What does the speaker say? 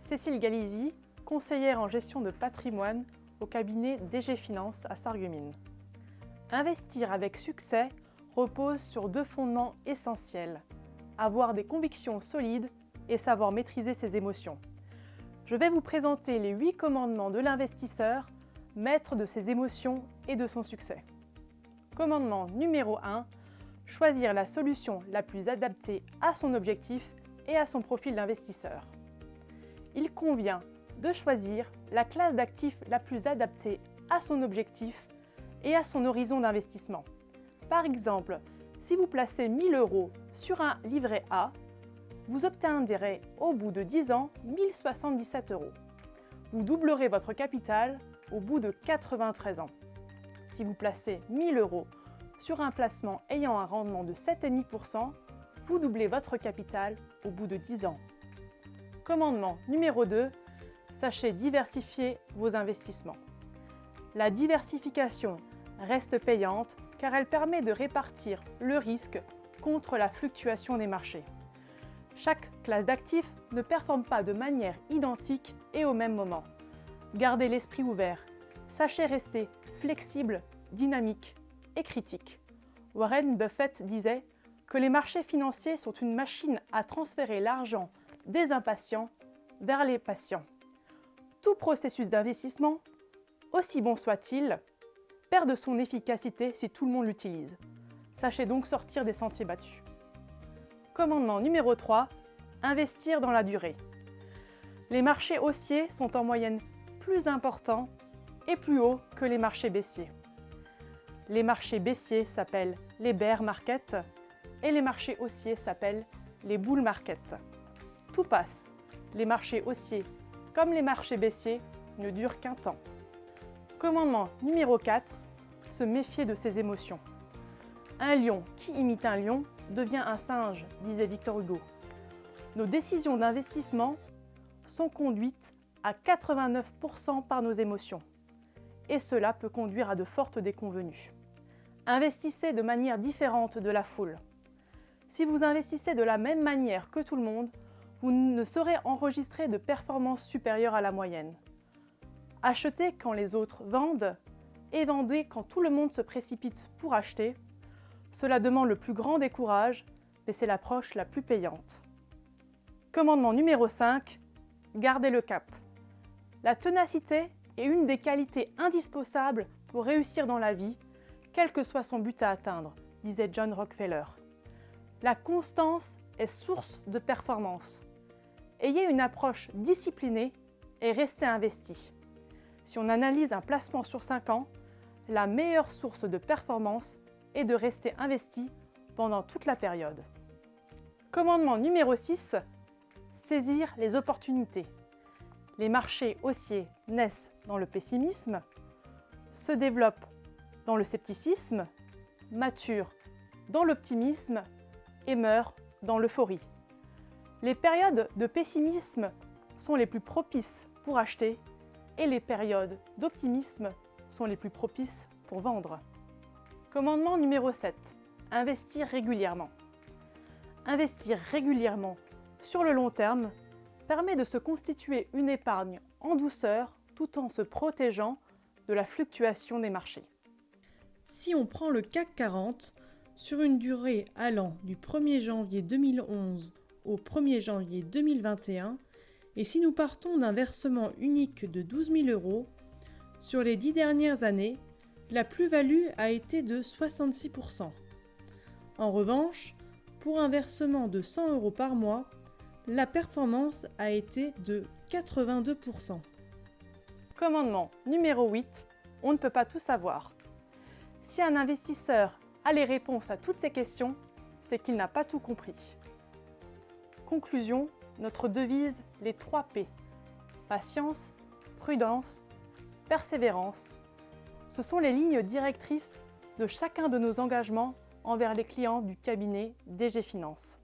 Cécile Galizy, conseillère en gestion de patrimoine au cabinet DG Finance à Sarreguemines. Investir avec succès repose sur deux fondements essentiels: avoir des convictions solides et savoir maîtriser ses émotions. Je vais vous présenter les 8 commandements de l'investisseur, maître de ses émotions et de son succès. Commandement numéro 1, choisir la solution la plus adaptée à son objectif et à son profil d'investisseur. Il convient de choisir la classe d'actifs la plus adaptée à son objectif et à son horizon d'investissement. Par exemple, si vous placez 1 000 € sur un livret A, vous obtiendrez au bout de 10 ans 1 077 €. Vous doublerez votre capital au bout de 93 ans. Si vous placez 1 000 € sur un placement ayant un rendement de 7,5%, vous doublez votre capital au bout de 10 ans. Commandement numéro 2, sachez diversifier vos investissements. La diversification reste payante car elle permet de répartir le risque contre la fluctuation des marchés. Chaque classe d'actifs ne performe pas de manière identique et au même moment. Gardez l'esprit ouvert, sachez rester flexible, dynamique et critique. Warren Buffett disait que les marchés financiers sont une machine à transférer l'argent des impatients vers les patients. Tout processus d'investissement, aussi bon soit-il, perd de son efficacité si tout le monde l'utilise. Sachez donc sortir des sentiers battus. Commandement numéro 3, investir dans la durée. Les marchés haussiers sont en moyenne plus importants et plus hauts que les marchés baissiers. Les marchés baissiers s'appellent les bear markets et les marchés haussiers s'appellent les bull markets. Tout passe. Les marchés haussiers comme les marchés baissiers ne durent qu'un temps. Commandement numéro 4, se méfier de ses émotions. Un lion qui imite un lion devient un singe, disait Victor Hugo. Nos décisions d'investissement sont conduites à 89% par nos émotions. Et cela peut conduire à de fortes déconvenues. Investissez de manière différente de la foule. Si vous investissez de la même manière que tout le monde, vous ne saurez enregistrer de performances supérieures à la moyenne. Achetez quand les autres vendent et vendez quand tout le monde se précipite pour acheter. Cela demande le plus grand des courages, mais c'est l'approche la plus payante. Commandement numéro 5, gardez le cap. La ténacité est une des qualités indispensables pour réussir dans la vie, quel que soit son but à atteindre, disait John Rockefeller. La constance est source de performance. Ayez une approche disciplinée et restez investi. Si on analyse un placement sur 5 ans, la meilleure source de performance est de rester investi pendant toute la période. Commandement numéro 6, saisir les opportunités. Les marchés haussiers naissent dans le pessimisme, se développent dans le scepticisme, maturent dans l'optimisme et meurent dans l'euphorie. Les périodes de pessimisme sont les plus propices pour acheter et les périodes d'optimisme sont les plus propices pour vendre. Commandement numéro 7, investir régulièrement. Investir régulièrement sur le long terme permet de se constituer une épargne en douceur tout en se protégeant de la fluctuation des marchés. Si on prend le CAC 40 sur une durée allant du 1er janvier 2011 au 1er janvier 2021, et si nous partons d'un versement unique de 12 000 €, sur les 10 dernières années, la plus-value a été de 66%. En revanche, pour un versement de 100 € par mois, la performance a été de 82%. Commandement numéro 8, on ne peut pas tout savoir. Si un investisseur a les réponses à toutes ces questions, c'est qu'il n'a pas tout compris. Conclusion, notre devise, les 3 P. Patience, prudence, persévérance. Ce sont les lignes directrices de chacun de nos engagements envers les clients du cabinet DG Finance.